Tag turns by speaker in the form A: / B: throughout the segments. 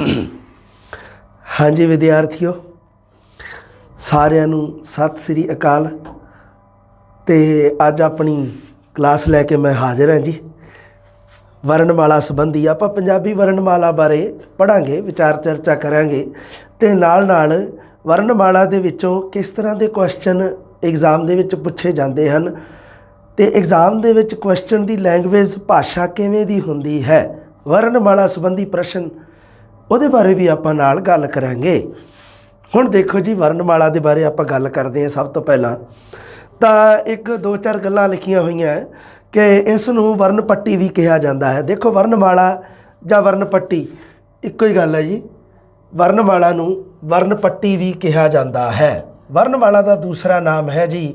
A: हाँ जी विद्यार्थियों, सारिਆਂ ਨੂੰ सत श्री अकाल। तो अज अपनी क्लास लैके मैं हाजिर हाँ जी। वर्णमाला संबंधी आप पंजाबी वर्णमाला बारे पढ़ांगे, विचार चर्चा करांगे। तो नाल वर्णमाला दे विचों किस तरह के क्वेश्चन एग्जाम दे विच पूछे जाते हैं, तो एग्जाम दे विच क्वेश्चन की लैंगवेज भाषा किवें दी हुंदी है, वर्णमाला संबंधी प्रश्न ਉਹਦੇ बारे भी ਆਪਾਂ ਨਾਲ गल करांगे। हुण देखो जी, वर्णमाला के बारे आप गल करते हैं। सब तो पहला तो एक दो चार गल्लां लिखियां हुई हैं कि इसनूं वर्ण पट्टी भी कहा जाता है। देखो वर्णमाला जां वर्ण पट्टी इक्को ही गल है जी। वर्णमाला नूं वर्ण पट्टी भी कहा जाता है। वर्णमाला का दूसरा नाम है जी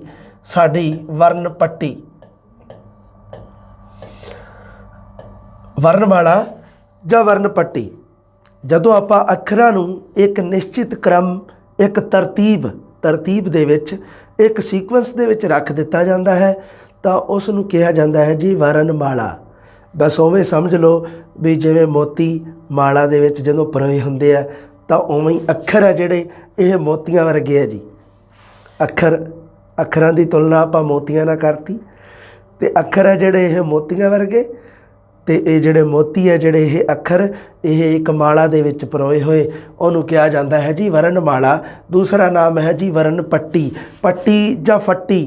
A: साडी वर्ण पट्टी। वर्णमाला जां वर्ण पट्टी जदों आपां अखरां नूं एक निश्चित क्रम, एक तरतीब दे विच, एक सीक्वेंस दे विच रख दिता जाता है तो उसनूं कहा जाता है जी वर्णमाला। बस उवें समझ लो भी जिवें मोती माला दे विच जदों परोए हुंदे आ तो उवें ही अखर आ जिहड़े ये मोतियां वर्गे आ जी। अखरां दी तुलना आपां मोतियां नाल करती, ते अखर आ जिहड़े ये मोतियां वर्गे, तो ये जोड़े मोती है, जोड़े ये अखर, ये एक माला दे विच परोए हुए, उन्होंने कहा जाता है जी वर्णमाला। दूसरा नाम है जी वर्ण पट्टी। पट्टी जां फट्टी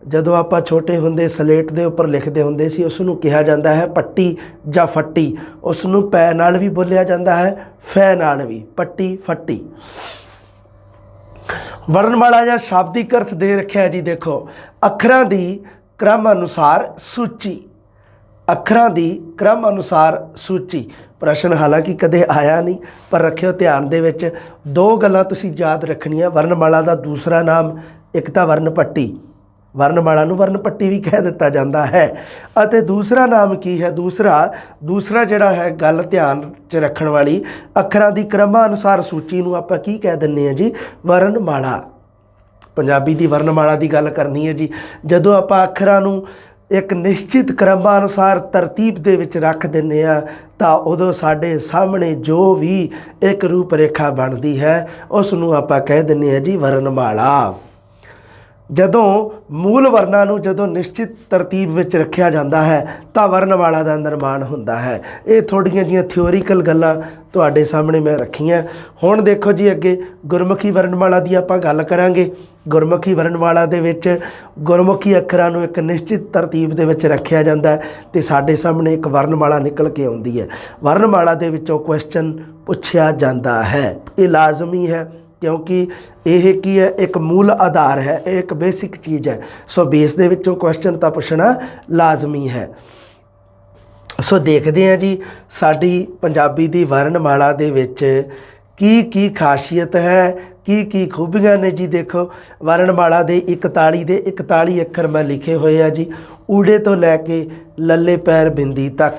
A: जदों आपां छोटे हुंदे सलेट दे उपर लिखते हुंदे सी, उसनूं कहा जाता है पट्टी जां फट्टी। उसनूं पै नाल भी बोलिया जाता है, फै नाल भी, पट्टी फट्टी। वर्णमाला जां शाब्दिक अर्थ दे रखिया जी। देखो अखरां दी क्रम अनुसार सूची, अखरां दी क्रम अनुसार सूची। प्रश्न हालांकि कदे आया नहीं, पर रखियो ध्यान दे विच दो गल्लां तुसीं याद रखनियां। वर्णमाला का दूसरा नाम एक तो वर्ण पट्टी, वर्णमाला नूं वर्ण पट्टी भी कह दिता जाता है। अते दूसरा नाम की है, दूसरा जिहड़ा है गल ध्यान च रखण वाली, अखरां दी क्रमानुसार सूची नूं आपां की कह दिंदे हां जी वर्णमाला। पंजाबी दी वर्णमाला की गल करनी है जी। जदों आपां अखरां नूं एक निश्चित क्रमानुसार तरतीब दे विच रख दिंदे आ तां उदों साडे सामने जो भी एक रूप रेखा बनती है उसनूं आपां कह दिंदे आ जी वर्णमाला। जदों मूल वर्णां नूं जदों निश्चित तरतीब विच रखिया जाता है तो वर्णमाला का निर्माण होंदा है। ये थोड़ियां जिहियां थियोरीकल गल्लां तुहाडे सामने मैं रखियां। हुण देखो जी, अगे गुरमुखी वर्णमाला की आपां गल करांगे। गुरमुखी वर्णमाला दे विच गुरमुखी अखरां नूं एक निश्चित तरतीब दे विच रखिया जाता है तो साडे सामने एक वर्णमाला निकल के आउंदी है। वर्णमाला दे विचों क्वेश्चन पुछया जाता है, ये लाजमी है क्योंकि यह की है, एक मूल आधार है, एक बेसिक चीज़ है। सो बेस दे विचों क्वेश्चन तो पूछना लाजमी है। सो देखते हैं जी साडी पंजाबी दी वर्णमाला दे विच की खासियत है, की खूबियां ने जी। देखो वर्णमाला दे 41 अखर मैं लिखे हुए हैं जी, ऊड़े तो लैके लल्ले पैर बिंदी तक।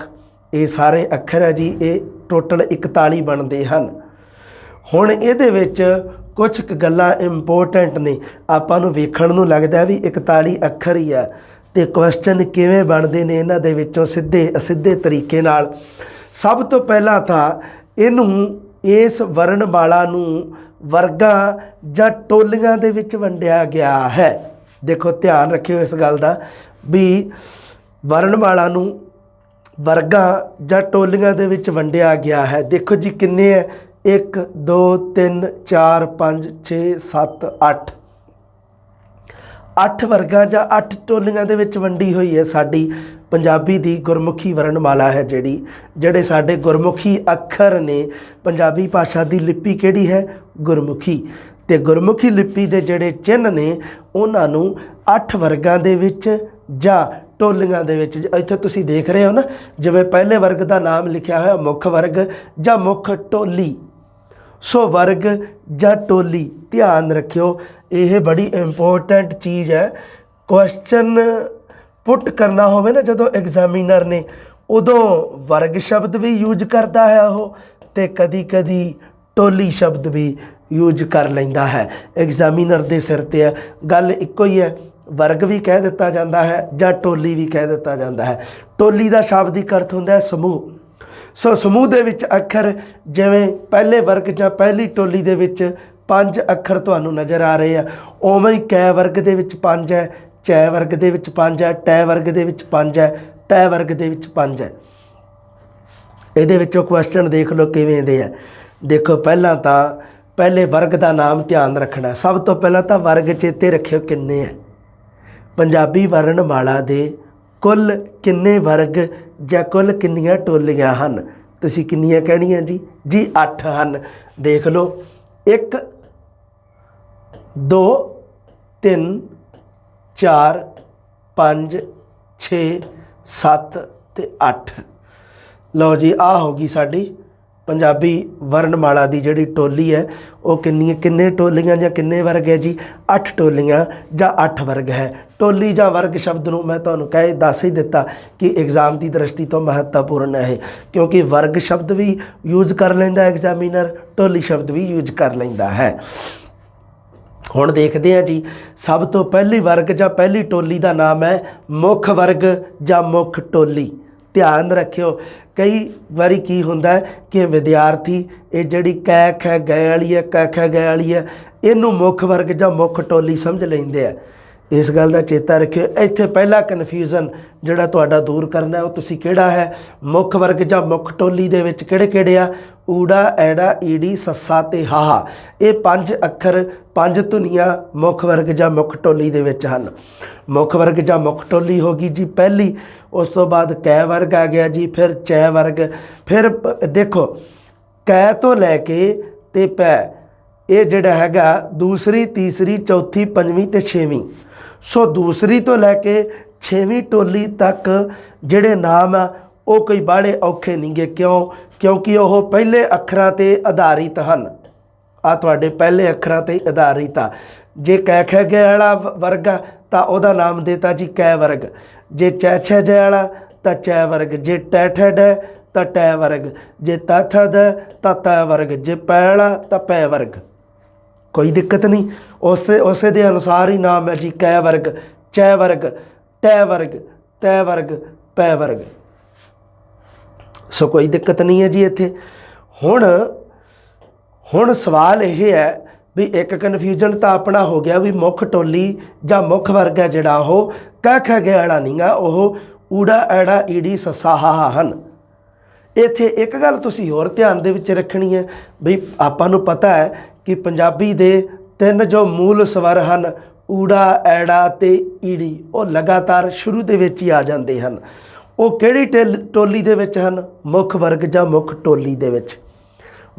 A: ये सारे अखर है जी, ये टोटल 41 बनते हैं। हुण इहदे विच कुछ गल्लां इंपोर्टेंट ने, आपां नूं वेखण नूं लगदा भी 41 अखर ही है, तो क्वेश्चन किवें बनदे ने इन्हां दे विचों सीधे असीधे तरीके नाल। सब तो पहला तां इहनूं इस वर्णमाला नूं वर्गां जां टोलियां दे विच वंडिया गया है। देखो ध्यान रखियो इस गल दा भी वर्णमाला नूं वर्गां जां टोलियां दे विच वंडिया गया है। देखो जी किन्ने है, 1 2 3 4 5 6 7 8 8 वर्गां जां 8 टोलियां दे विच वंडी हुई है साडी पंजाबी दी गुरमुखी वर्णमाला है। ਜਿਹੜੇ साडे गुरमुखी अखर ने, पंजाबी भाषा की लिपि किहड़ी है गुरमुखी, ते गुरमुखी लिपि के ਜਿਹੜੇ चिन्ह ने उन्हां नूं 8 वर्गां दे विच जां टोलियां दे विच, इत्थे तुसीं देख रहे हो ना, जिवें पहले वर्ग का नाम लिखिया होया मुख वर्ग जां मुख टोली। सो वर्ग जां टोली ध्यान रखियो, यह बड़ी इंपोर्टेंट चीज़ है। क्वेश्चन पुट करना होवे ना जदों एग्जामिनर ने, उदों वर्ग शब्द भी यूज करता है वो, ते कदी कदी टोली शब्द भी यूज कर लैंदा है। एग्जामिनर दे सिर ते है, गल इक्को ही है। वर्ग भी कह दिता जाता है जां टोली भी कह दिता जाता है। टोली का शाब्दिक अर्थ होंदा है समूह। सो समूह दे विच अखर जिवें पहले वर्ग जां पहली टोली दे विच 5 अखर तुहानूं नज़र आ रहे हैं, उवें ही कै वर्ग दे विच 5 है, चै वर्ग दे विच 5 है, टै वर्ग दे विच 5 है, तै वर्ग दे विच 5 है। इहदे विचों क्वेश्चन देख लो किवें दे है। देखो पहला तां पहले वर्ग का नाम ध्यान रखना। सब तो पहला तो वर्ग चेते रखियो किन्ने है। पंजाबी वर्णमाला दे कुल किन्ने वर्ग जां कुल किन्नियां टोलियां हन? तुसीं किन्नियां कहणियां जी? जी 8 हन। देख लो 1 2 3 4 5 6 7 ते 8। लो जी आ होगी साडी पंजाबी वर्णमाला की जिहड़ी टोली है वो किन्ने टोलियां जां किन्ने वर्ग है जी? 8 टोलियां जां 8 वर्ग है। टोली जां वर्ग शब्द नूं मैं तुहानूं कह दस ही दिता कि एग्जाम की दृष्टि तो महत्वपूर्ण है, क्योंकि वर्ग शब्द भी यूज कर लैंदा एग्जामिनर, टोली शब्द भी यूज कर लैंदा है। हुण देखते हैं जी, सब तो पहली वर्ग जां पहली टोली का नाम है मुख वर्ग जां मुख टोली। ध्यान रखियो कई बारी की होंदा है कि विद्यार्थी ये जिहड़ी कै खै गै वाली है, कै खै गै वाली है, इनू मुख वर्ग जां मुख टोली समझ लेंदे है। इस गल का चेता रखियो। इत्थे पहला कन्फ्यूजन जिहड़ा तुहाडा दूर करना है वो तुसीं किहड़ा है? मुख वर्ग जां मुख टोली दे विच किहड़े किहड़े आ? ऊड़ा ऐड़ा ईड़ी सस्सा ते हाहा। ये 5 अखर 5 धुनियां मुख वर्ग जां मुख टोली दे विच हन। मुख वर्ग जां मुख टोली होगी जी पहली, उस तो बाद कै वर्ग आ गया जी, फिर चै वर्ग, फिर देखो कै तो लैके ते पै ये जिहड़ा हैगा दूसरी तीसरी चौथी पंजवीं ते छेवीं। सो दूसरी तो लैके 6वीं टोली तक जिहड़े नाम आ वो कोई बाड़े औखे नहीं गे। क्यों? क्योंकि वह पहले अखरां ते आधारित हैं। आ तुहाडे पहले अखरां ते आधारित आ। जे कै खै गै वाला वर्ग आ तां उहदा नाम देता जी कै वर्ग, जे चै छै जै वाला तां चै वर्ग, जे टै ठै डै तां टै वर्ग, जे ता था दै तां तै वर्ग, जे पै वाला तां पै वर्ग। कोई दिक्कत नहीं, उसे दे अनुसार ही नाम है जी कै वर्ग, चै वर्ग, टै वर्ग, तै वर्ग, पै वर्ग। सो कोई दिक्कत नहीं है जी इत्थे। हुण सवाल यह है भी एक कन्फ्यूजन तो अपना हो गया भी मुख टोली जां मुख वर्ग है जिहड़ा वो कै खै गै वाला नहीं गा, वो ऊड़ा ऐड़ा ईड़ी सस्सा हाहा हन। इत्थे एक गल तुसीं होर ध्यान दे विच रखनी है भी आपां नूं पता है कि पंजाबी दे 3 जो मूल स्वर हैं ऊड़ा ऐड़ा ते ईड़ी वो लगातार शुरू दे विच ही आ जाते हैं। वो किहड़ी टोली दे विच हन? मुख वर्ग जां मुख टोली दे विच।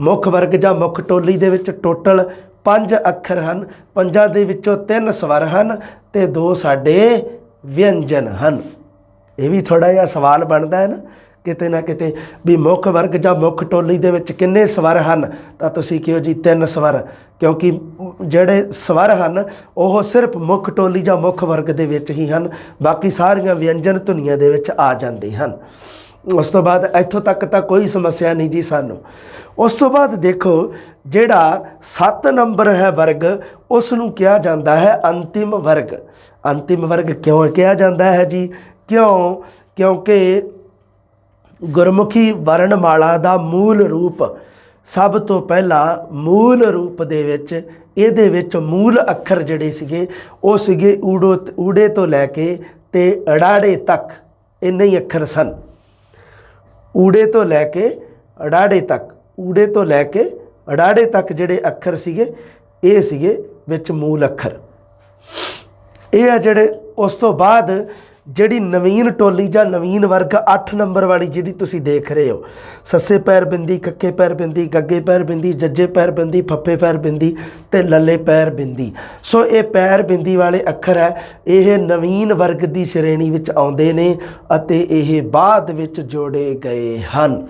A: मुख वर्ग जां मुख टोली दे विच टोटल 5 अखर हैं, 5 दे विचों 3 स्वर हैं ते 2 साडे व्यंजन हैं। ये भी थोड़ा जिहा सवाल बनता है ना किते भी मुख वर्ग जां मुख टोली दे विच किन्ने स्वर हैं? तां तुसीं कहो जी 3 स्वर, क्योंकि जिहड़े स्वर हैं वो सिर्फ मुख टोली जां मुख वर्ग दे विच ही हैं, बाकी सारियां व्यंजन धुनियां दे विच आ जांदे हैं। उस तो बाद इत्थों तक तो कोई समस्या नहीं जी सानू। उस तो बाद देखो जिहड़ा 7 नंबर है वर्ग उसनूं कहा जाता है अंतिम वर्ग। अंतिम वर्ग क्यों कहा जाता है जी? क्योंकि गुरमुखी वर्णमाला का मूल रूप सब तो पहला मूल रूप दे विच इहदे विच मूल अखर जिहड़े सीगे वो सीगे ऊड़े तो लैके ते अड़ाड़े तक इन्ने ही अखर सन। ऊड़े तो लैके अड़ाड़े तक, ऊड़े तो लैके अड़ाड़े तक जिहड़े अखर सीगे ये सीगे विच मूल अखर। ये है जिहड़े उस तो बाद जिहड़ी नवीन टोली जां नवीन वर्ग 8 नंबर वाली जिहड़ी तुसीं देख रहे हो, सस्से पैर बिंदी, कक्के पैर बिंदी, गग्गे पैर बिंदी, जज्जे पैर बिंदी, फप्फे पैर बिंदी ते लल्ले पैर बिंदी। सो ये पैर बिंदी वाले अखर है ये नवीन वर्ग की श्रेणी विच आउंदे ने अते ये बाद विच जोड़े गए हन।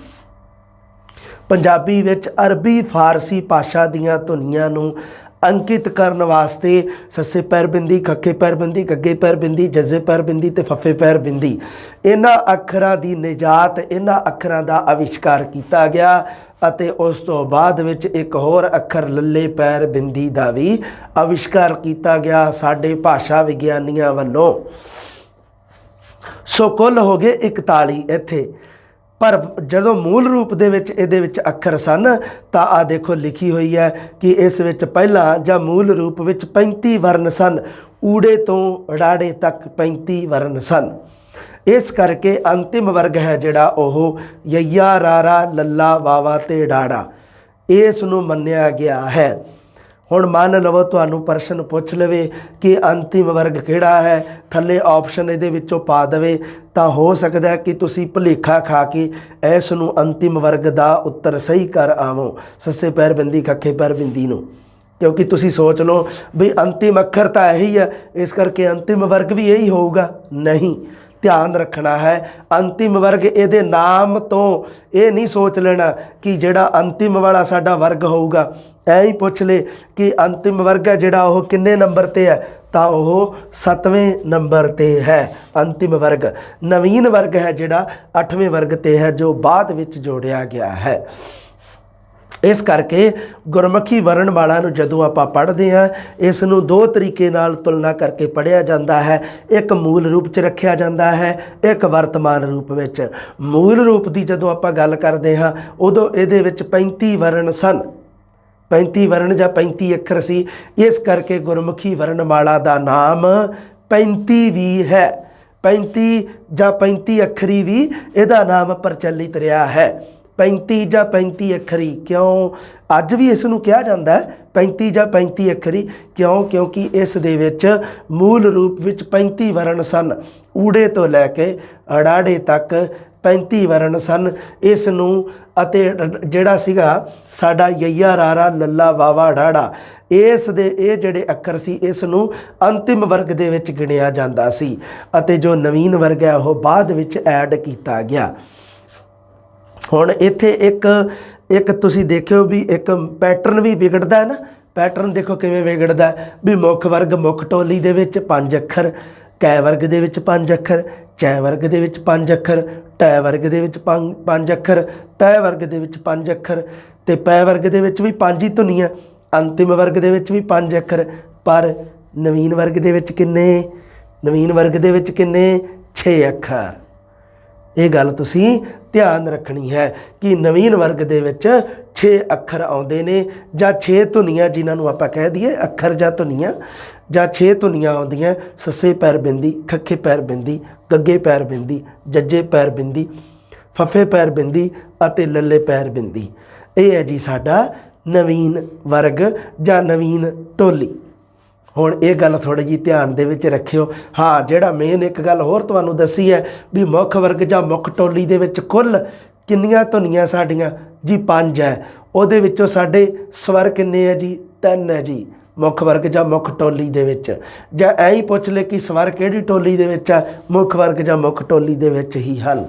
A: पंजाबी विच अरबी फारसी भाषा दीआं धुनियां नूं अंकित करने वास्ते सस्से पैर बिंदी, खक्के पैर बिंदी, गग्गे पैर बिंदी, जज्जे पैर बिंदी ते फफे पैर बिंदी इन्हां अखरां दी निजात, इन्हां अखरां दा आविष्कार किया गया अते उस तो बाद विच एक होर अखर लल्ले पैर बिंदी दा भी आविष्कार किया गया साडे भाषा विग्यानियां वल्लों। सो कुल हो गए 41 इत्थे पर ਜਦੋਂ मूल रूप ਦੇ ਵਿੱਚ ਇਹਦੇ ਵਿੱਚ ਅੱਖਰ ਸਨ ਤਾਂ ਆ ਦੇਖੋ ਲਿਖੀ ਹੋਈ ਹੈ ਕਿ ਇਸ ਵਿੱਚ ਪਹਿਲਾਂ ਜਾਂ मूल रूप ਵਿੱਚ 35 ਵਰਨ ਸਨ। ਊੜੇ ਤੋਂ ਰਾੜੇ ਤੱਕ 35 ਵਰਨ ਸਨ। ਇਸ ਕਰਕੇ ਅੰਤਿਮ ਵਰਗ ਹੈ ਜਿਹੜਾ ਉਹ ਯਈਆ ਰਾਰਾ ਲੱਲਾ ਵਾਵਾ ਤੇ ਡਾੜਾ ਇਸ ਨੂੰ ਮੰਨਿਆ ਗਿਆ ਹੈ। ਹੁਣ ਮੰਨ ਲਵੋ ਤੁਹਾਨੂੰ ਪ੍ਰਸ਼ਨ ਪੁੱਛ ਲਵੇ ਕਿ ਅੰਤਿਮ ਵਰਗ ਕਿਹੜਾ ਹੈ, ਥੱਲੇ ਆਪਸ਼ਨ ਇਹਦੇ ਵਿੱਚੋਂ ਪਾ ਦੇਵੇ ਤਾਂ ਹੋ ਸਕਦਾ ਕਿ ਤੁਸੀਂ ਭੁਲੇਖਾ ਖਾ ਕੇ ਇਸ ਨੂੰ ਅੰਤਿਮ ਵਰਗ ਦਾ ਉੱਤਰ ਸਹੀ ਕਰ ਆਵੋ, ਸੱਸੇ ਪੈਰ ਬਿੰਦੀ ਖੱਖੇ ਪੈਰ ਬਿੰਦੀ ਨੂੰ। ਕਿਉਂਕਿ ਤੁਸੀਂ ਸੋਚ ਲਓ ਵੀ ਅੰਤਿਮ ਅੱਖਰ ਤਾਂ ਇਹੀ ਹੈ, ਇਸ ਕਰਕੇ ਅੰਤਿਮ ਵਰਗ ਵੀ ਇਹੀ ਹੋਊਗਾ। ਨਹੀਂ, ਧਿਆਨ ਰੱਖਣਾ ਹੈ ਅੰਤਿਮ ਵਰਗ ਇਹਦੇ ਨਾਮ ਤੋਂ ਇਹ ਨਹੀਂ ਸੋਚ ਲੈਣਾ ਕਿ ਜਿਹੜਾ ਅੰਤਿਮ ਵਾਲਾ ਸਾਡਾ ਵਰਗ ਹੋਊਗਾ। ਐ ਹੀ ਪੁੱਛ ਲੈ ਕਿ ਅੰਤਿਮ ਵਰਗ ਹੈ ਜਿਹੜਾ ਉਹ ਕਿੰਨੇ ਨੰਬਰ ਤੇ ਹੈ, ਤਾਂ ਉਹ 7ਵੇਂ ਨੰਬਰ ਤੇ ਹੈ ਅੰਤਿਮ ਵਰਗ। ਨਵੀਨ ਵਰਗ ਹੈ ਜਿਹੜਾ 8ਵੇਂ ਵਰਗ ਤੇ ਹੈ ਜੋ ਬਾਅਦ ਵਿੱਚ ਜੋੜਿਆ ਗਿਆ ਹੈ। ਇਸ ਕਰਕੇ ਗੁਰਮੁਖੀ ਵਰਣਮਾਲਾ ਨੂੰ ਜਦੋਂ ਆਪਾਂ ਪੜ੍ਹਦੇ ਹਾਂ ਇਸ ਨੂੰ ਦੋ ਤਰੀਕੇ ਨਾਲ ਤੁਲਨਾ ਕਰਕੇ ਪੜ੍ਹਿਆ ਜਾਂਦਾ ਹੈ। ਇੱਕ ਮੂਲ ਰੂਪ 'ਚ ਰੱਖਿਆ ਜਾਂਦਾ ਹੈ, ਇੱਕ ਵਰਤਮਾਨ ਰੂਪ ਵਿੱਚ। ਮੂਲ ਰੂਪ ਦੀ ਜਦੋਂ ਆਪਾਂ ਗੱਲ ਕਰਦੇ ਹਾਂ ਉਦੋਂ ਇਹਦੇ ਵਿੱਚ 35 ਵਰਣ ਸਨ, 35 ਵਰਣ ਜਾਂ 35 ਅੱਖਰ ਸੀ। ਇਸ ਕਰਕੇ ਗੁਰਮੁਖੀ ਵਰਣਮਾਲਾ ਦਾ ਨਾਮ 35 ਵੀ ਹੈ। 35 ਜਾਂ 35 ਅੱਖਰੀ ਵੀ ਇਹਦਾ ਨਾਮ ਪ੍ਰਚਲਿਤ ਰਿਹਾ ਹੈ। 35 ਜਾਂ 35 ਅੱਖਰੀ ਕਿਉਂ ਅੱਜ ਵੀ ਇਸ ਨੂੰ ਕਿਹਾ ਜਾਂਦਾ ਹੈ 35 ਜਾਂ 35 ਅੱਖਰੀ ਕਿਉਂ? ਕਿਉਂਕਿ ਇਸ ਦੇ ਵਿੱਚ ਮੂਲ ਰੂਪ ਵਿੱਚ 35 ਵਰਣ ਸਨ। ਊੜੇ ਤੋਂ ਲੈ ਕੇ ਅੜਾੜੇ ਤੱਕ 35 ਵਰਣ ਸਨ। ਇਸ ਨੂੰ ਅਤੇ ਜਿਹੜਾ ਸੀਗਾ ਸਾਡਾ ਯਈਆ ਰਾਰਾ ਲੱਲਾ ਵਾਵਾ ਡਾੜਾ ਇਸ ਦੇ ਇਹ ਜਿਹੜੇ ਅੱਖਰ ਸੀ ਇਸ ਨੂੰ ਅੰਤਿਮ ਵਰਗ ਦੇ ਵਿੱਚ ਗਿਣਿਆ ਜਾਂਦਾ ਸੀ ਅਤੇ ਜੋ ਨਵੀਨ ਵਰਗ ਹੈ ਉਹ ਬਾਅਦ ਵਿੱਚ ਐਡ ਕੀਤਾ ਗਿਆ। ਹੁਣ ਇੱਥੇ ਇੱਕ ਤੁਸੀਂ ਦੇਖਿਓ ਵੀ ਇੱਕ ਪੈਟਰਨ ਵੀ ਵਿਗੜਦਾ ਹੈ ਨਾ। ਪੈਟਰਨ ਦੇਖੋ ਕਿਵੇਂ ਵਿਗੜਦਾ ਵੀ ਮੁੱਖ ਵਰਗ ਮੁੱਖ ਟੋਲੀ ਦੇ ਵਿੱਚ 5 ਅੱਖਰ, ਕੈ ਵਰਗ ਦੇ ਵਿੱਚ 5 ਅੱਖਰ, ਚੈ ਵਰਗ ਦੇ ਵਿੱਚ 5 ਅੱਖਰ, ਟੈ ਵਰਗ ਦੇ ਵਿੱਚ 5 ਅੱਖਰ, ਤੈ ਵਰਗ ਦੇ ਵਿੱਚ 5 ਅੱਖਰ ਤੇ ਪੈ ਵਰਗ ਦੇ ਵਿੱਚ ਵੀ 5 ਹੀ ਧੁਨੀਆਂ, ਅੰਤਿਮ ਵਰਗ ਦੇ ਵਿੱਚ ਵੀ 5 ਅੱਖਰ। ਪਰ ਨਵੀਨ ਵਰਗ ਦੇ ਵਿੱਚ ਕਿੰਨੇ? ਨਵੀਨ ਵਰਗ ਦੇ ਵਿੱਚ ਕਿੰਨੇ? 6 ਅੱਖਰ। ਇਹ ਗੱਲ ਤੁਸੀਂ ਧਿਆਨ ਰੱਖਣੀ ਹੈ ਕਿ ਨਵੀਨ ਵਰਗ ਦੇ ਵਿੱਚ 6 ਅੱਖਰ ਆਉਂਦੇ ਨੇ ਜਾਂ 6 ਧੁਨੀਆਂ ਜਿਨ੍ਹਾਂ ਨੂੰ ਆਪਾਂ ਕਹਿ ਦਈਏ ਅੱਖਰ ਜਾਂ ਧੁਨੀਆਂ, ਜਾਂ 6 ਧੁਨੀਆਂ ਆਉਂਦੀਆਂ। ਸੱਸੇ ਪੈਰ ਬਿੰਦੀ, ਖੱਖੇ ਪੈਰ ਬਿੰਦੀ, ਗੱਗੇ ਪੈਰ ਬਿੰਦੀ, ਜੱਜੇ ਪੈਰ ਬਿੰਦੀ, ਫੱਫੇ ਪੈਰ ਬਿੰਦੀ ਅਤੇ ਲੱਲੇ ਪੈਰ ਬਿੰਦੀ। ਇਹ ਹੈ ਜੀ ਸਾਡਾ ਨਵੀਨ ਵਰਗ ਜਾਂ ਨਵੀਨ ਟੋਲੀ। ਹੁਣ ਇਹ ਗੱਲ ਥੋੜ੍ਹੀ ਜਿਹੀ ਧਿਆਨ ਦੇ ਵਿੱਚ ਰੱਖਿਓ। ਹਾਂ, ਜਿਹੜਾ ਮੇਨ ਇੱਕ ਗੱਲ ਹੋਰ ਤੁਹਾਨੂੰ ਦੱਸੀ ਹੈ ਵੀ ਮੁੱਖ ਵਰਗ ਜਾਂ ਮੁੱਖ ਟੋਲੀ ਦੇ ਵਿੱਚ ਕੁੱਲ ਕਿੰਨੀਆਂ ਧੁਨੀਆਂ ਸਾਡੀਆਂ ਜੀ? 5 ਹੈ। ਉਹਦੇ ਵਿੱਚੋਂ ਸਾਡੇ ਸਵਰ ਕਿੰਨੇ ਹੈ ਜੀ? 3 ਹੈ ਜੀ ਮੁੱਖ ਵਰਗ ਜਾਂ ਮੁੱਖ ਟੋਲੀ ਦੇ ਵਿੱਚ। ਜਾਂ ਐਂ ਹੀ ਪੁੱਛ ਲੈ ਕਿ ਸਵਰ ਕਿਹੜੀ ਟੋਲੀ ਦੇ ਵਿੱਚ ਹੈ? ਮੁੱਖ ਵਰਗ ਜਾਂ ਮੁੱਖ ਟੋਲੀ ਦੇ ਵਿੱਚ ਹੀ ਹਨ।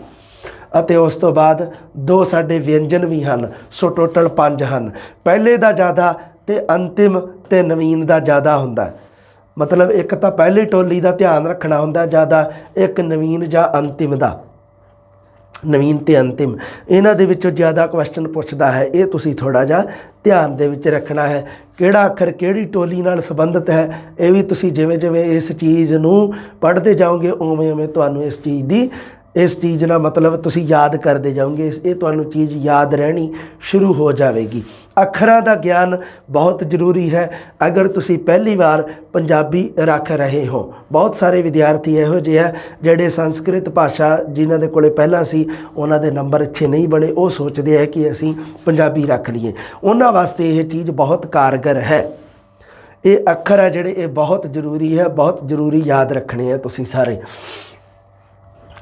A: ਅਤੇ ਉਸ ਤੋਂ ਬਾਅਦ 2 ਸਾਡੇ ਵਿਅੰਜਨ ਵੀ ਹਨ। ਸੋ ਟੋਟਲ 5 ਹਨ। ਪਹਿਲੇ ਦਾ ਜ਼ਿਆਦਾ ਤੇ ਅੰਤਿਮ ਤੇ ਨਵੀਨ ਦਾ ਜ਼ਿਆਦਾ ਹੁੰਦਾ। ਮਤਲਬ ਇੱਕ ਤਾਂ ਪਹਿਲੀ ਟੋਲੀ ਦਾ ਧਿਆਨ ਰੱਖਣਾ ਹੁੰਦਾ ਜ਼ਿਆਦਾ, ਇੱਕ ਨਵੀਨ ਜਾਂ ਅੰਤਿਮ ਦਾ। ਨਵੀਨ ਤੇ ਅੰਤਿਮ ਇਹਨਾਂ ਦੇ ਵਿੱਚੋਂ ਜ਼ਿਆਦਾ ਕੁਐਸਚਨ ਪੁੱਛਦਾ ਹੈ। ਇਹ ਤੁਸੀਂ ਥੋੜ੍ਹਾ ਜਿਹਾ ਧਿਆਨ ਦੇ ਵਿੱਚ ਰੱਖਣਾ ਹੈ। ਕਿਹੜਾ ਅੱਖਰ ਕਿਹੜੀ ਟੋਲੀ ਨਾਲ ਸੰਬੰਧਿਤ ਹੈ ਇਹ ਵੀ ਤੁਸੀਂ ਜਿਵੇਂ ਜਿਵੇਂ ਇਸ ਚੀਜ਼ ਨੂੰ ਪੜ੍ਹਦੇ ਜਾਓਗੇ ਉਵੇਂ ਉਵੇਂ ਤੁਹਾਨੂੰ ਇਸ ਚੀਜ਼ ਨਾਲ ਮਤਲਬ ਤੁਸੀਂ ਯਾਦ ਕਰਦੇ ਜਾਓਗੇ। ਇਹ ਤੁਹਾਨੂੰ ਚੀਜ਼ ਯਾਦ ਰਹਿਣੀ ਸ਼ੁਰੂ ਹੋ ਜਾਵੇਗੀ। ਅੱਖਰਾਂ ਦਾ ਗਿਆਨ ਬਹੁਤ ਜ਼ਰੂਰੀ ਹੈ। ਅਗਰ ਤੁਸੀਂ ਪਹਿਲੀ ਵਾਰ ਪੰਜਾਬੀ ਰੱਖ ਰਹੇ ਹੋ, ਬਹੁਤ ਸਾਰੇ ਵਿਦਿਆਰਥੀ ਇਹੋ ਜਿਹੇ ਆ ਜਿਹੜੇ ਸੰਸਕ੍ਰਿਤ ਭਾਸ਼ਾ ਜਿਨ੍ਹਾਂ ਦੇ ਕੋਲੇ ਪਹਿਲਾਂ ਸੀ ਉਹਨਾਂ ਦੇ ਨੰਬਰ ਅੱਛੇ ਨਹੀਂ ਬਣੇ, ਉਹ ਸੋਚਦੇ ਹੈ ਕਿ ਅਸੀਂ ਪੰਜਾਬੀ ਰੱਖ ਲਈਏ। ਉਹਨਾਂ ਵਾਸਤੇ ਇਹ ਚੀਜ਼ ਬਹੁਤ ਕਾਰਗਰ ਹੈ। ਇਹ ਅੱਖਰ ਹੈ ਜਿਹੜੇ ਇਹ ਬਹੁਤ ਜ਼ਰੂਰੀ ਹੈ, ਬਹੁਤ ਜ਼ਰੂਰੀ ਯਾਦ ਰੱਖਣੇ ਆ ਤੁਸੀਂ ਸਾਰੇ।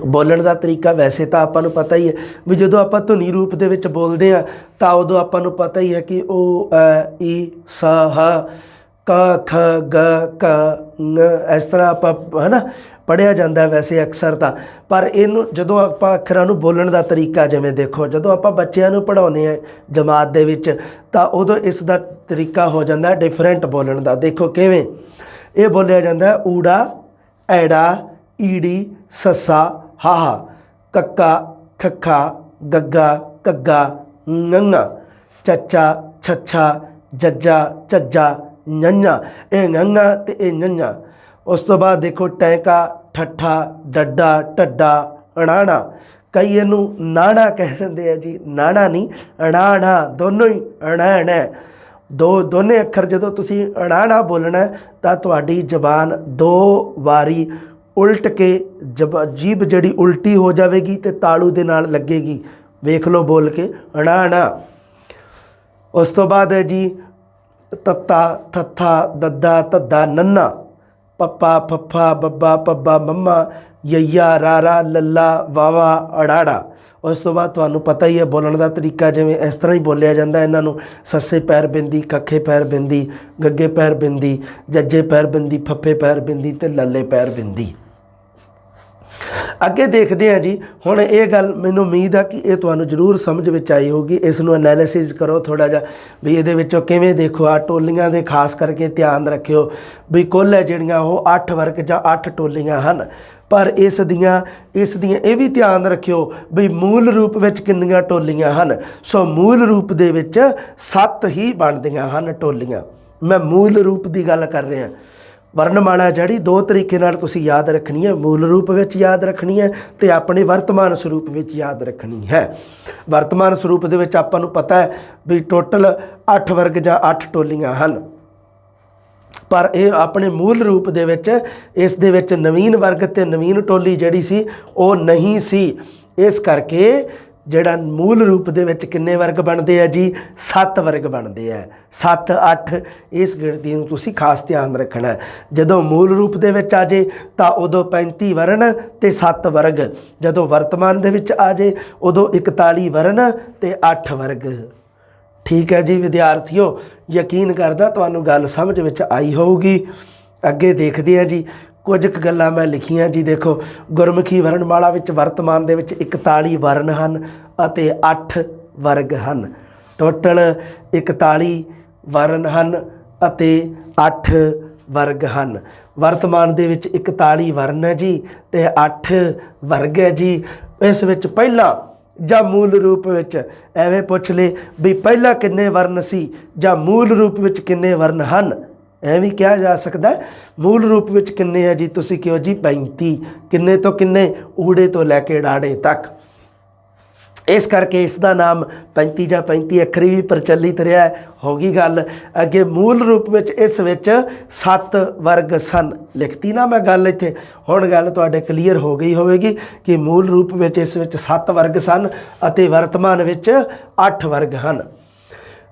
A: ਬੋਲਣ ਦਾ ਤਰੀਕਾ ਵੈਸੇ ਤਾਂ ਆਪਾਂ ਨੂੰ ਪਤਾ ਹੀ ਹੈ ਵੀ ਜਦੋਂ ਆਪਾਂ ਧੁਨੀ ਰੂਪ ਦੇ ਵਿੱਚ ਬੋਲਦੇ ਹਾਂ ਤਾਂ ਉਦੋਂ ਆਪਾਂ ਨੂੰ ਪਤਾ ਹੀ ਹੈ ਕਿ ਓ ਈ ਸ ਹ ਕ ਖ ਗ ਕ ङ ਇਸ ਤਰ੍ਹਾਂ ਆਪਾਂ ਹੈ ਨਾ ਪੜ੍ਹਿਆ ਜਾਂਦਾ ਵੈਸੇ ਅਕਸਰ ਤਾਂ। ਪਰ ਇਹਨੂੰ ਜਦੋਂ ਆਪਾਂ ਅੱਖਰਾਂ ਨੂੰ ਬੋਲਣ ਦਾ ਤਰੀਕਾ ਜਿਵੇਂ ਦੇਖੋ ਜਦੋਂ ਆਪਾਂ ਬੱਚਿਆਂ ਨੂੰ ਪੜ੍ਹਾਉਂਦੇ ਹਾਂ ਜਮਾਤ ਦੇ ਵਿੱਚ ਤਾਂ ਉਦੋਂ ਇਸ ਦਾ ਤਰੀਕਾ ਹੋ ਜਾਂਦਾ ਡਿਫਰੈਂਟ ਬੋਲਣ ਦਾ। ਦੇਖੋ ਕਿਵੇਂ ਇਹ ਬੋਲਿਆ ਜਾਂਦਾ ਊੜਾ, ਐੜਾ, ਈੜੀ, ਸੱਸਾ, ਹਾਹਾ, ਕੱਕਾ, ਖੱਖਾ, ਗੱਗਾ, ਘੱਗਾ, ঙ, ਚੱਚਾ, ਛੱਛਾ, ਜੱਜਾ, ਝੱਜਾ, ञ। ਇਹ ঙ ਤੇ ਇਹ ञ। ਉਸ ਤੋਂ ਬਾਅਦ ਦੇਖੋ ਟੈਂਕਾ, ਠੱਠਾ, ਡੱਡਾ, ਢੱਡਾ, ਅਣਾਣਾ, कई इनू नाणा कह देंगे है जी, नाणा नहीं अणाणा, दोनों ही अणैण है। दोने अखर जो तुसी अणाणा बोलना है तो तुहाडी जबान 2 वारी उल्ट के जीभ जड़ी उल्टी हो जाएगी तो तालू दे नाल लगेगी। वेख लो बोल के अणाणा। उस तो बाद है जी तत्ता थत्था दद्दा धद्दा नन्ना, पप्पा फफ्फा बब्बा पब्बा मम्मा, यय्या रारा लल्ला वावा अड़ाड़ा। उस तो बाद तुहानू पता ही है बोलने का तरीका, जिवें इस तरह ही बोलिया जाता है। इन्हों सस्से पैर बिंदी, कखे पैर बिंदी, गग्गे पैर बिंदी, जज्जे पैर बिंदी, फफे पैर बिंदी ते लल्ले पैर बिंदी। अगे देखते हैं जी। हुण ये गल मैनूं उम्मीद है कि ये तुहानूं जरूर समझ में आई होगी। इसनूं एनालिसिस करो थोड़ा जा भी ये विचों किवें देखो। आ टोलियां दे खास करके ध्यान रखियो भी कुल है जिहड़ियां वो 8 वर्ग जां 8 टोलियां हन, पर इस दियां ये भी ध्यान रखियो भी मूल रूप विच किन्नियां टोलियां हन। सो मूल रूप दे विच 7 ही बनदियां हन टोलियां। मैं मूल रूप की गल कर रहा। वर्णमाला जड़ी 2 तरीके नाल तुसी याद रखनी है, मूल रूप विच याद रखनी है तो अपने वर्तमान स्वरूप विच याद रखनी है। वर्तमान स्वरूप दे विच आपां नूं पता है भी टोटल 8 वर्ग जां 8 टोलियां हन, पर यह अपने मूल रूप दे विच इस दे विच नवीन वर्ग ते नवीन टोली जिहड़ी सी वो नहीं सी। इस करके जिहड़ा मूल रूप दे विच किन्ने वर्ग बनते हैं जी, 7 वर्ग बनते हैं। 7 8 इस गिणती नूं तुसीं खास ध्यान रखना है। जदों मूल रूप दे विच आ जाए तो उदों 35 वर्ण ते 7 वर्ग, जदों वर्तमान दे विच आ जाए उदों 41 वर्ण ते 8 वर्ग। ठीक है जी विद्यार्थियों, यकीन करदा तुहानूं गल समझ विच आई होगी। अगे देखते हैं जी कुछ गल्लां मैं लिखियां जी। देखो गुरमुखी वर्णमाला विच वर्तमान दे विच 41 वर्ण हन अते 8 वर्ग हन। टोटल 41 वर्ण हन अते 8 वर्ग हन। वर्तमान दे विच 41 वर्ण है जी ते 8 वर्ग है जी। इस विच पहला ਜਾਂ मूल रूप विच एवें पुछ ले भी पहला किन्ने वर्ण सी ਜਾਂ मूल रूप विच किन्ने वर्ण हन, एवं कहा जा सकता है। मूल रूप विच किन्ने है जी, तुसी कहो जी 35, किन्ने तो किन्ने, ऊड़े तो लैके डाड़े तक। इस करके इसका नाम 35 या 35 अखरी भी प्रचलित रहा है। होगी गल अगे मूल रूप विच इस विच 7 वर्ग सन। लिखती ना मैं गल इत्थे, हुण गल तुहाडे क्लीयर हो गई होवेगी कि मूल रूप विच इस विच 7 वर्ग सन अते वर्तमान विच 8 वर्ग हन।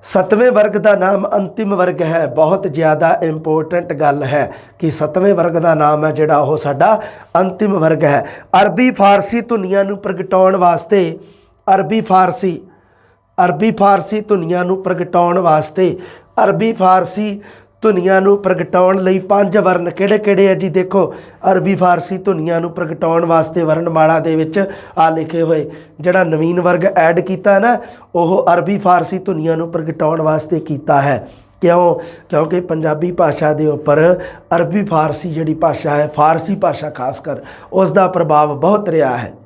A: 7वें वर्ग का नाम अंतिम वर्ग है। बहुत ज़्यादा इंपोर्टेंट गल है कि 7वें वर्ग का नाम है जिहड़ा वो साडा अंतिम वर्ग है। अरबी फारसी धुनियां नूं प्रगटाउण वास्ते अरबी फारसी धुनियां नूं प्रगटाउण वास्ते अरबी फारसी धुनियां नूं प्रगटाउण लई 5 वर्ण किहड़े-किहड़े है जी। देखो अरबी फारसी धुनियां नूं प्रगटाउण वास्ते वर्णमाला दे विच आ लिखे हुए जिहड़ा नवीन वर्ग ऐड कीता ना, वो अरबी फारसी धुनियां नूं प्रगटाउण वास्ते कीता है। क्यों? क्योंकि पंजाबी भाषा के उपर अरबी फारसी जिहड़ी भाषा है, फारसी भाषा खासकर उसका प्रभाव बहुत रहा है।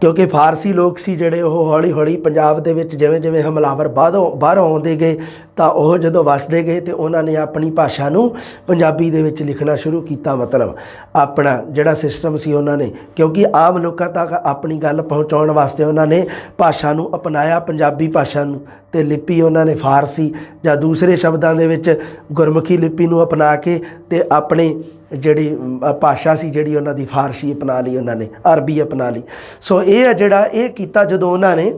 A: क्योंकि फारसी लोग सी जिहड़े वो हौली हौली पंजाब दे विच जिवें जिवें हमलावर बाहरों आउंदे गए तो वह जदों वसदे गए तो उन्होंने अपनी भाषा नूं पंजाबी दे विच लिखना शुरू किया। मतलब अपना जिहड़ा सिस्टम सी उन्होंने, क्योंकि आम लोगों तक अपनी गल पहुँचाउण वास्ते उन्होंने भाषा नूं अपनाया, पंजाबी भाषा नूं, ते लिपि उन्होंने फारसी या दूसरे शब्दों के विच गुरमुखी लिपि नूं अपना के ते अपने जिहड़ी भाषा सी जिहड़ी उन्हां दी फारसी अपना ली, उन्होंने अरबी अपना ली। सो ये जिहड़ा ये कीता जदों उन्होंने,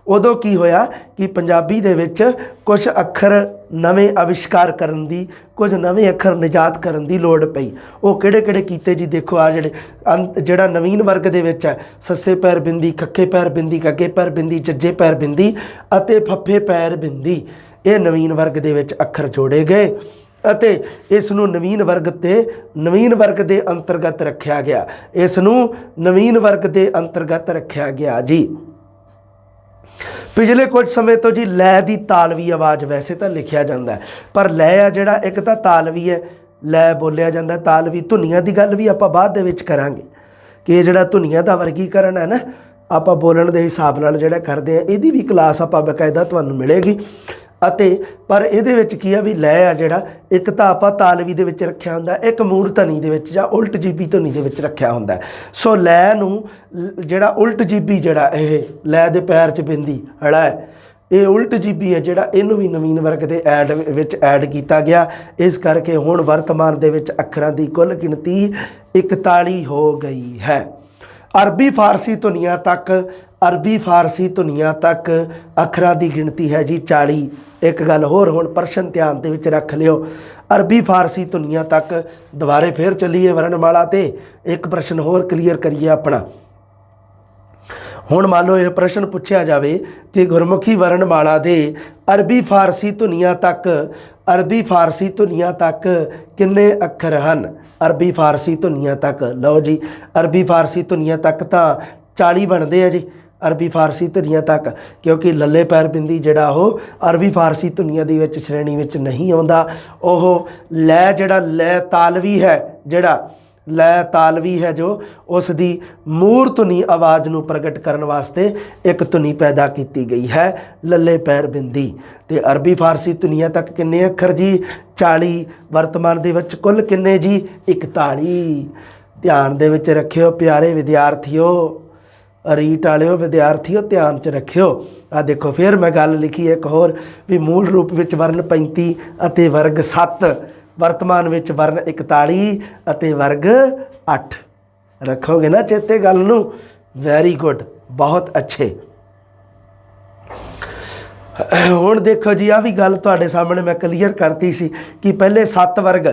A: उदों की होया कि पंजाबी दे विच कुछ अखर नवें आविष्कार करन दी, कुछ नवें अखर निजात करन दी लोड़ पई। वो किहड़े-किहड़े कीते जी। देखो आ जिहड़ा नवीन वर्ग दे विच है, सस्से पैर बिंदी, खखे पैर बिंदी, गग्गे पैर बिंदी, जज्जे पैर बिंदी अते फफे पैर बिंदी, ये नवीन वर्ग दे विच अखर जोड़े गए अते इस नूं नवीन वर्ग दे अंतर्गत रखा गया। इस नूं नवीन वर्ग दे अंतर्गत रखा गया जी। पिछले कुछ समय तो जी लै की तालवी आवाज़ वैसे तो लिखा जाता है, पर लै आ जिहड़ा एक तो तालवी है, लै बोलिया जाता है। तालवी धुनियां की गल भी आपां बाद दे विच करांगे कि जिहड़ा धुनियां दा वर्गीकरण है ना, आपां बोलण दे हिसाब नाल जिहड़ा करदे आ, इहदी भी क्लास आपां बकायदा तुहानूं मिलेगी। ਅਤੇ ਪਰ ਇਹਦੇ ਵਿੱਚ ਕੀ ਆ ਵੀ ਲੈ ਆ ਜਿਹੜਾ ਇੱਕ ਤਾਂ ਆਪਾਂ ਤਾਲਵੀ ਦੇ ਵਿੱਚ ਰੱਖਿਆ ਹੁੰਦਾ, ਇੱਕ ਮੂਰਧਨੀ ਦੇ ਵਿੱਚ ਜਾਂ ਉਲਟ ਜੀਬੀ ਧੁਨੀ ਦੇ ਵਿੱਚ ਰੱਖਿਆ ਹੁੰਦਾ। ਸੋ ਲੈ ਨੂੰ ਜਿਹੜਾ ਉਲਟ ਜੀਬੀ ਜਿਹੜਾ ਇਹ ਲੈ ਦੇ ਪੈਰ 'ਚ ਬਿੰਦੀ ਹੜਾ ਹੈ, ਇਹ ਉਲਟ ਜੀਬੀ ਹੈ ਜਿਹੜਾ, ਇਹਨੂੰ ਵੀ ਨਵੀਨ ਵਰਗ ਦੇ ਵਿੱਚ ਐਡ ਕੀਤਾ ਗਿਆ। ਇਸ ਕਰਕੇ ਹੁਣ ਵਰਤਮਾਨ ਦੇ ਵਿੱਚ ਅੱਖਰਾਂ ਦੀ ਕੁੱਲ ਗਿਣਤੀ 41 ਹੋ ਗਈ ਹੈ। ਅਰਬੀ ਫਾਰਸੀ ਧੁਨੀਆਂ ਤੱਕ ਅੱਖਰਾਂ ਦੀ ਗਿਣਤੀ ਹੈ ਜੀ 40। ਇੱਕ ਗੱਲ ਹੋਰ ਹੁਣ ਪ੍ਰਸ਼ਨ ਧਿਆਨ ਦੇ ਵਿੱਚ ਰੱਖ ਲਿਓ, ਅਰਬੀ ਫਾਰਸੀ ਧੁਨੀਆਂ ਤੱਕ ਦੁਬਾਰੇ ਫਿਰ ਚੱਲੀਏ ਵਰਣਮਾਲਾ ਤੇ ਇੱਕ ਪ੍ਰਸ਼ਨ ਹੋਰ ਕਲੀਅਰ ਕਰੀਏ ਆਪਣਾ। ਹੁਣ ਮੰਨ ਲਓ ਇਹ ਪ੍ਰਸ਼ਨ ਪੁੱਛਿਆ ਜਾਵੇ ਕਿ ਗੁਰਮੁਖੀ ਵਰਣਮਾਲਾ ਦੇ ਅਰਬੀ ਫਾਰਸੀ ਧੁਨੀਆਂ ਤੱਕ ਕਿੰਨੇ ਅੱਖਰ ਹਨ? ਅਰਬੀ ਫਾਰਸੀ ਧੁਨੀਆਂ ਤੱਕ, ਲਓ ਜੀ ਅਰਬੀ ਫਾਰਸੀ ਧੁਨੀਆਂ ਤੱਕ ਤਾਂ 40 ਬਣਦੇ ਆ ਜੀ ਅਰਬੀ ਫਾਰਸੀ ਧੁਨੀਆਂ ਤੱਕ, ਕਿਉਂਕਿ ਲੱਲੇ ਪੈਰ ਬਿੰਦੀ ਜਿਹੜਾ ਉਹ ਅਰਬੀ ਫਾਰਸੀ ਧੁਨੀਆਂ ਦੀ ਵਿੱਚ ਸ਼੍ਰੇਣੀ ਵਿੱਚ ਨਹੀਂ ਆਉਂਦਾ। ਉਹ ਲੈ ਜਿਹੜਾ ਲੈ ਤਾਲਵੀ ਹੈ ਜੋ ਉਸ ਦੀ ਮੂਰ ਧੁਨੀ ਆਵਾਜ਼ ਨੂੰ ਪ੍ਰਗਟ ਕਰਨ ਵਾਸਤੇ ਇੱਕ ਧੁਨੀ ਪੈਦਾ ਕੀਤੀ ਗਈ ਹੈ ਲੱਲੇ ਪੈਰ ਬਿੰਦੀ। ਤੇ ਅਰਬੀ ਫਾਰਸੀ ਧੁਨੀਆਂ ਤੱਕ ਕਿੰਨੇ ਅੱਖਰ ਜੀ? 40। ਵਰਤਮਾਨ ਦੇ ਵਿੱਚ ਕੁੱਲ ਕਿੰਨੇ ਜੀ? 41। ਧਿਆਨ ਦੇ ਵਿੱਚ ਰੱਖਿਓ ਪਿਆਰੇ ਵਿਦਿਆਰਥੀਓ, ਰੀਟ ਵਾਲਿਓ ਵਿਦਿਆਰਥੀਓ, ਧਿਆਨ 'ਚ ਰੱਖਿਓ। ਆ ਦੇਖੋ ਫਿਰ ਮੈਂ ਗੱਲ ਲਿਖੀ ਇੱਕ ਹੋਰ ਵੀ ਮੂਲ ਰੂਪ ਵਿੱਚ ਵਰਨ 35 ਅਤੇ ਵਰਗ 7, ਵਰਤਮਾਨ ਵਿੱਚ ਵਰਨ 41 ਅਤੇ ਵਰਗ 8। ਰੱਖੋਗੇ ਨਾ ਚੇਤੇ ਗੱਲ ਨੂੰ? ਵੈਰੀ ਗੁੱਡ, ਬਹੁਤ ਅੱਛੇ। ਹੁਣ ਦੇਖੋ ਜੀ, ਆ ਵੀ ਗੱਲ ਤੁਹਾਡੇ ਸਾਹਮਣੇ ਮੈਂ ਕਲੀਅਰ ਕਰਤੀ ਸੀ ਕਿ ਪਹਿਲੇ 7 ਵਰਗ,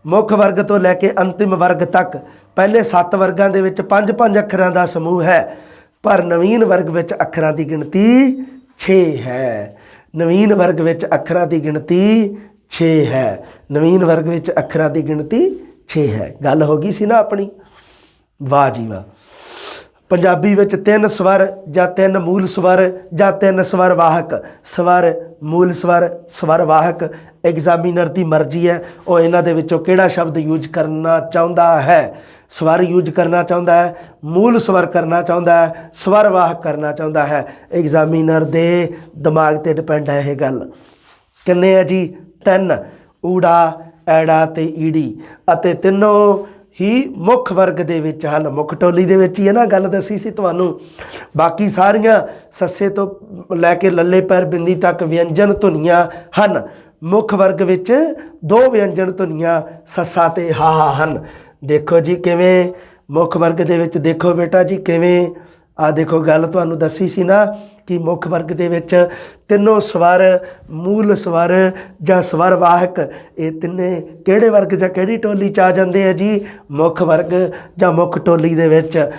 A: ਮੁੱਖ ਵਰਗ ਤੋਂ ਲੈ ਕੇ ਅੰਤਿਮ ਵਰਗ ਤੱਕ ਪਹਿਲੇ 7 ਵਰਗਾਂ ਦੇ ਵਿੱਚ 5-5 ਅੱਖਰਾਂ ਦਾ ਸਮੂਹ ਹੈ, ਪਰ ਨਵੀਨ ਵਰਗ ਵਿੱਚ ਅੱਖਰਾਂ ਦੀ ਗਿਣਤੀ 6 ਹੈ। ਨਵੀਨ ਵਰਗ ਵਿੱਚ ਅੱਖਰਾਂ ਦੀ ਗਿਣਤੀ 6 ਹੈ। ਨਵੀਨ ਵਰਗ ਵਿੱਚ ਅੱਖਰਾਂ ਦੀ ਗਿਣਤੀ 6 ਹੈ। ਗੱਲ ਹੋ ਗਈ ਸੀ ਨਾ ਆਪਣੀ? ਵਾਹ ਜੀ ਵਾਹ। ਪੰਜਾਬੀ ਵਿੱਚ 3 ਸਵਰ ਜਾਂ 3 ਮੂਲ ਸਵਰ ਜਾਂ 3 ਸਵਰ ਵਾਹਕ, ਸਵਰ ਮੂਲ ਸਵਰ ਸਵਰ ਵਾਹਕ ਐਗਜ਼ਾਮੀਨਰ ਦੀ ਮਰਜ਼ੀ ਹੈ ਉਹ ਇਹਨਾਂ ਦੇ ਵਿੱਚੋਂ ਕਿਹੜਾ ਸ਼ਬਦ ਯੂਜ ਕਰਨਾ ਚਾਹੁੰਦਾ ਹੈ। ਸਵਰ ਯੂਜ ਕਰਨਾ ਚਾਹੁੰਦਾ ਹੈ, ਮੂਲ ਸਵਰ ਕਰਨਾ ਚਾਹੁੰਦਾ ਹੈ, ਸਵਰ ਵਾਹਕ ਕਰਨਾ ਚਾਹੁੰਦਾ ਹੈ। ਐਗਜ਼ਾਮੀਨਰ ਦੇ ਦਿਮਾਗ 'ਤੇ ਡਿਪੈਂਡ ਹੈ ਇਹ ਗੱਲ। ਕਿੰਨੇ ਹੈ ਜੀ? 3, ਊੜਾ ਐੜਾ ਤੇ ਈੜੀ, ਅਤੇ ਤਿੰਨੋਂ ਹੀ ਮੁੱਖ ਵਰਗ ਦੇ ਵਿੱਚ ਹਨ। ਮੁੱਖ ਟੋਲੀ ਦੇ ਵਿੱਚ ਹੀ ਹੈ ਨਾ, ਗੱਲ ਦੱਸੀ ਸੀ ਤੁਹਾਨੂੰ। ਬਾਕੀ ਸਾਰੀਆਂ ਸੱਸੇ ਤੋਂ ਲੈ ਕੇ ਲੱਲੇ ਪੈਰ ਬਿੰਦੀ ਤੱਕ ਵਿਅੰਜਨ ਧੁਨੀਆਂ ਹਨ। ਮੁੱਖ ਵਰਗ ਵਿੱਚ 2 ਵਿਅੰਜਨ ਧੁਨੀਆਂ ਸੱਸਾ ਤੇ ਹਾਹਾ ਹਨ। ਦੇਖੋ ਜੀ ਕਿਵੇਂ ਮੁੱਖ ਵਰਗ ਦੇ ਵਿੱਚ, ਦੇਖੋ ਬੇਟਾ ਜੀ ਕਿਵੇਂ, ਆ ਦੇਖੋ ਗੱਲ ਤੁਹਾਨੂੰ ਦੱਸੀ ਸੀ ਨਾ ਕਿ ਮੁੱਖ ਵਰਗ ਦੇ ਵਿੱਚ ਤਿੰਨੋਂ ਸਵਰ, ਮੂਲ ਸਵਰ ਜਾਂ ਸਵਰ ਵਾਹਕ, ਇਹ ਤਿੰਨੇ ਕਿਹੜੇ ਵਰਗ ਜਾਂ ਕਿਹੜੀ ਟੋਲੀ 'ਚ ਆ ਜਾਂਦੇ ਆ ਜੀ? ਮੁੱਖ ਵਰਗ ਜਾਂ ਮੁੱਖ ਟੋਲੀ ਦੇ ਵਿੱਚ।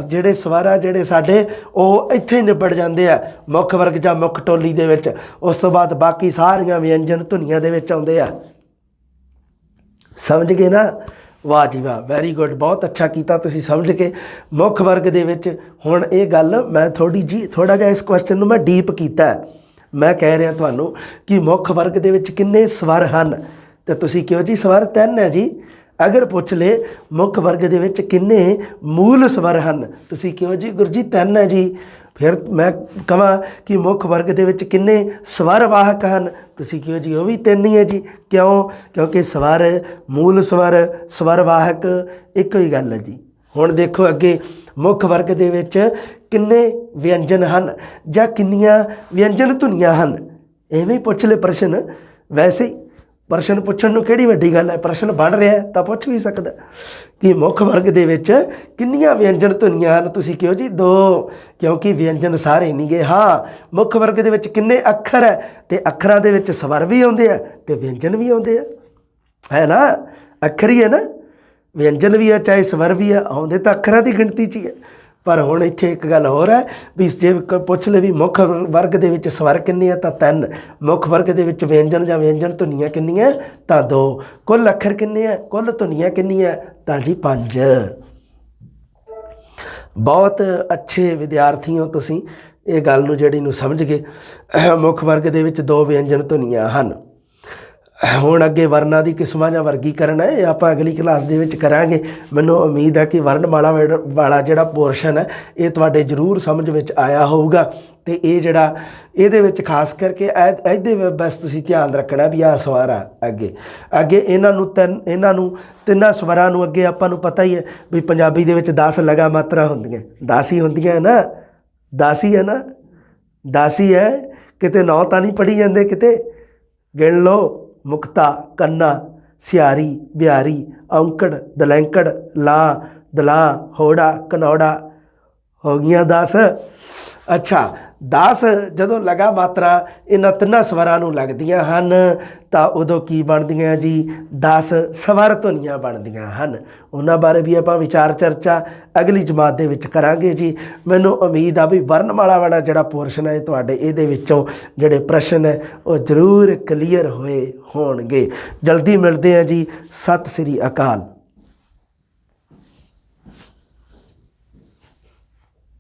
A: ਜਿਹੜੇ ਸਵਰ ਆ ਜਿਹੜੇ ਸਾਡੇ ਉਹ ਇੱਥੇ ਹੀ ਨਿਬੜ ਜਾਂਦੇ ਆ ਮੁੱਖ ਵਰਗ ਜਾਂ ਮੁੱਖ ਟੋਲੀ ਦੇ ਵਿੱਚ। ਉਸ ਤੋਂ ਬਾਅਦ ਬਾਕੀ ਸਾਰੀਆਂ ਵਿਅੰਜਨ ਧੁਨੀਆਂ ਦੇ ਵਿੱਚ ਆਉਂਦੇ ਆ। ਸਮਝ ਗਏ ਨਾ? ਵਾਹ ਜੀ ਵਾਹ, ਵੈਰੀ ਗੁੱਡ, ਬਹੁਤ ਅੱਛਾ ਕੀਤਾ ਤੁਸੀਂ ਸਮਝ ਕੇ। ਮੁੱਖ ਵਰਗ ਦੇ ਵਿੱਚ ਹੁਣ ਇਹ ਗੱਲ ਮੈਂ ਥੋੜ੍ਹਾ ਜਿਹਾ ਇਸ ਕੁਐਸਚਨ ਨੂੰ ਮੈਂ ਡੀਪ ਕੀਤਾ। ਮੈਂ ਕਹਿ ਰਿਹਾ ਤੁਹਾਨੂੰ ਕਿ ਮੁੱਖ ਵਰਗ ਦੇ ਵਿੱਚ ਕਿੰਨੇ ਸਵਰ ਹਨ, ਤੇ ਤੁਸੀਂ ਕਿਉਂ ਜੀ ਸਵਰ 3 ਹੈ ਜੀ। ਅਗਰ ਪੁੱਛ ਲੇ ਮੁੱਖ ਵਰਗ ਦੇ ਵਿੱਚ ਕਿੰਨੇ ਮੂਲ ਸਵਰ ਹਨ, ਤੁਸੀਂ ਕਿਉਂ ਜੀ ਗੁਰਜੀ 3 ਹੈ ਜੀ। ਫਿਰ ਮੈਂ ਕਹਾਂ ਕਿ ਮੁੱਖ ਵਰਗ ਦੇ ਵਿੱਚ ਕਿੰਨੇ ਸਵਰ ਵਾਹਕ ਹਨ, ਤੁਸੀਂ ਕਿਉਂ ਜੀ ਉਹ ਵੀ 3 ਹੀ ਹੈ ਜੀ। ਕਿਉਂ? ਕਿਉਂਕਿ ਸਵਰ, ਮੂਲ ਸਵਰ, ਸਵਰ ਵਾਹਕ ਇੱਕੋ ਹੀ ਗੱਲ ਹੈ ਜੀ। ਹੁਣ ਦੇਖੋ ਅੱਗੇ, ਮੁੱਖ ਵਰਗ ਦੇ ਵਿੱਚ ਕਿੰਨੇ ਵਿਅੰਜਨ ਹਨ ਜਾਂ ਕਿੰਨੀਆਂ ਵਿਅੰਜਨ ਧੁਨੀਆਂ ਹਨ, ਐਵੇਂ ਹੀ ਪੁੱਛ ਲੈ ਪ੍ਰਸ਼ਨ। ਵੈਸੇ ਹੀ ਪ੍ਰਸ਼ਨ ਪੁੱਛਣ ਨੂੰ ਕਿਹੜੀ ਵੱਡੀ ਗੱਲ ਹੈ, ਪ੍ਰਸ਼ਨ ਬਣ ਰਿਹਾ ਤਾਂ ਪੁੱਛ ਵੀ ਸਕਦਾ ਕਿ ਮੁੱਖ ਵਰਗ ਦੇ ਵਿੱਚ ਕਿੰਨੀਆਂ ਵਿਅੰਜਨ ਧੁਨੀਆਂ ਹਨ, ਤੁਸੀਂ ਕਿਉਂ ਜੀ 2, ਕਿਉਂਕਿ ਵਿਅੰਜਨ ਸਾਰੇ ਨਹੀਂ ਗਏ। ਹਾਂ, ਮੁੱਖ ਵਰਗ ਦੇ ਵਿੱਚ ਕਿੰਨੇ ਅੱਖਰ ਹੈ, ਤੇ ਅੱਖਰਾਂ ਦੇ ਵਿੱਚ ਸਵਰ ਵੀ ਆਉਂਦੇ ਆ ਤੇ ਵਿਅੰਜਨ ਵੀ ਆਉਂਦੇ ਆ, ਹੈ ਨਾ? ਅੱਖਰ ਹੀ ਹੈ ਨਾ, ਵਿਅੰਜਨ ਵੀ ਹੈ ਚਾਹੇ ਸਵਰ ਵੀ ਆ, ਆਉਂਦੇ ਤਾਂ ਅੱਖਰਾਂ ਦੀ ਗਿਣਤੀ 'ਚ ਹੀ ਹੈ। ਪਰ ਹੁਣ ਇੱਥੇ ਇੱਕ ਗੱਲ ਹੋਰ ਹੈ ਵੀ ਜੇ ਪੁੱਛ ਲੈ ਵੀ ਮੁੱਖ ਵਰਗ ਦੇ ਵਿੱਚ ਸਵਰ ਕਿੰਨੇ ਆ ਤਾਂ 3, ਮੁੱਖ ਵਰਗ ਦੇ ਵਿੱਚ ਵਿਅੰਜਨ ਜਾਂ ਵਿਅੰਜਨ ਧੁਨੀਆਂ ਕਿੰਨੀਆਂ ਤਾਂ 2, ਕੁੱਲ ਅੱਖਰ ਕਿੰਨੇ ਆ, ਕੁੱਲ ਧੁਨੀਆਂ ਕਿੰਨੀਆਂ ਤਾਂ ਜੀ 5। ਬਹੁਤ ਅੱਛੇ ਵਿਦਿਆਰਥੀ ਹੋ ਤੁਸੀਂ, ਇਹ ਗੱਲ ਨੂੰ ਜਿਹੜੀ ਨੂੰ ਸਮਝ ਗਏ। ਮੁੱਖ ਵਰਗ ਦੇ ਵਿੱਚ 2 ਵਿਅੰਜਨ ਧੁਨੀਆਂ ਹਨ। ਹੁਣ ਅੱਗੇ ਵਰਨਾਂ ਦੀ ਕਿਸਮਾਂ ਜਾਂ ਵਰਗੀਕਰਨ ਹੈ, ਇਹ ਆਪਾਂ ਅਗਲੀ ਕਲਾਸ ਦੇ ਵਿੱਚ ਕਰਾਂਗੇ। ਮੈਨੂੰ ਉਮੀਦ ਹੈ ਕਿ ਵਰਨਮਾਲਾ ਵਾਲਾ ਜਿਹੜਾ ਪੋਰਸ਼ਨ ਹੈ ਇਹ ਤੁਹਾਡੇ ਜ਼ਰੂਰ ਸਮਝ ਵਿੱਚ ਆਇਆ ਹੋਊਗਾ। ਅਤੇ ਇਹ ਜਿਹੜਾ ਇਹਦੇ ਵਿੱਚ ਖਾਸ ਕਰਕੇ ਇਹਦੇ ਬਸ ਤੁਸੀਂ ਧਿਆਨ ਰੱਖਣਾ ਵੀ ਆਹ ਸਵਰ ਆ ਅੱਗੇ ਇਹਨਾਂ ਨੂੰ ਤਿੰਨਾਂ ਸਵਰਾਂ ਨੂੰ ਅੱਗੇ ਆਪਾਂ ਨੂੰ ਪਤਾ ਹੀ ਹੈ ਵੀ ਪੰਜਾਬੀ ਦੇ ਵਿੱਚ 10 ਲਗਾ ਮਾਤਰਾ ਹੁੰਦੀਆਂ, 10 ਹੀ ਹੁੰਦੀਆਂ ਨਾ, 10 ਹੀ ਹੈ ਨਾ, 10 ਹੀ ਹੈ। ਕਿਤੇ 9 ਤਾਂ ਨਹੀਂ ਪੜ੍ਹੀ ਜਾਂਦੇ, ਕਿਤੇ ਗਿਣ ਲਓ। ਮੁਕਤਾ, ਕੰਨਾ, ਸਿਆਰੀ, ਬਿਹਾਰੀ, ਔਂਕੜ, ਦਲੈਂਕੜ, ਲਾਂ, ਦਲਾਂ, ਹੋੜਾ, ਕਨੌੜਾ, ਹੋ ਗਈਆਂ 10। ਅੱਛਾ 10 ਜਦੋਂ ਲਗਾ ਮਾਤਰਾ ਇਹਨਾਂ ਤਿੰਨਾਂ ਸਵਰਾਂ ਨੂੰ ਲੱਗਦੀਆਂ ਹਨ ਤਾਂ ਉਦੋਂ ਕੀ ਬਣਦੀਆਂ ਜੀ? 10 ਸਵਰ ਧੁਨੀਆਂ ਬਣਦੀਆਂ ਹਨ। ਉਹਨਾਂ ਬਾਰੇ ਵੀ ਆਪਾਂ ਵਿਚਾਰ ਚਰਚਾ ਅਗਲੀ ਜਮਾਤ ਦੇ ਵਿੱਚ ਕਰਾਂਗੇ ਜੀ। ਮੈਨੂੰ ਉਮੀਦ ਆ ਵੀ ਵਰਨਮਾਲਾ ਵਾਲਾ ਜਿਹੜਾ ਪੋਰਸ਼ਨ ਹੈ ਤੁਹਾਡੇ ਇਹਦੇ ਵਿੱਚੋਂ ਜਿਹੜੇ ਪ੍ਰਸ਼ਨ ਹੈ ਉਹ ਜ਼ਰੂਰ ਕਲੀਅਰ ਹੋਏ ਹੋਣਗੇ। ਜਲਦੀ ਮਿਲਦੇ ਹਾਂ ਜੀ। ਸਤਿ ਸ੍ਰੀ ਅਕਾਲ।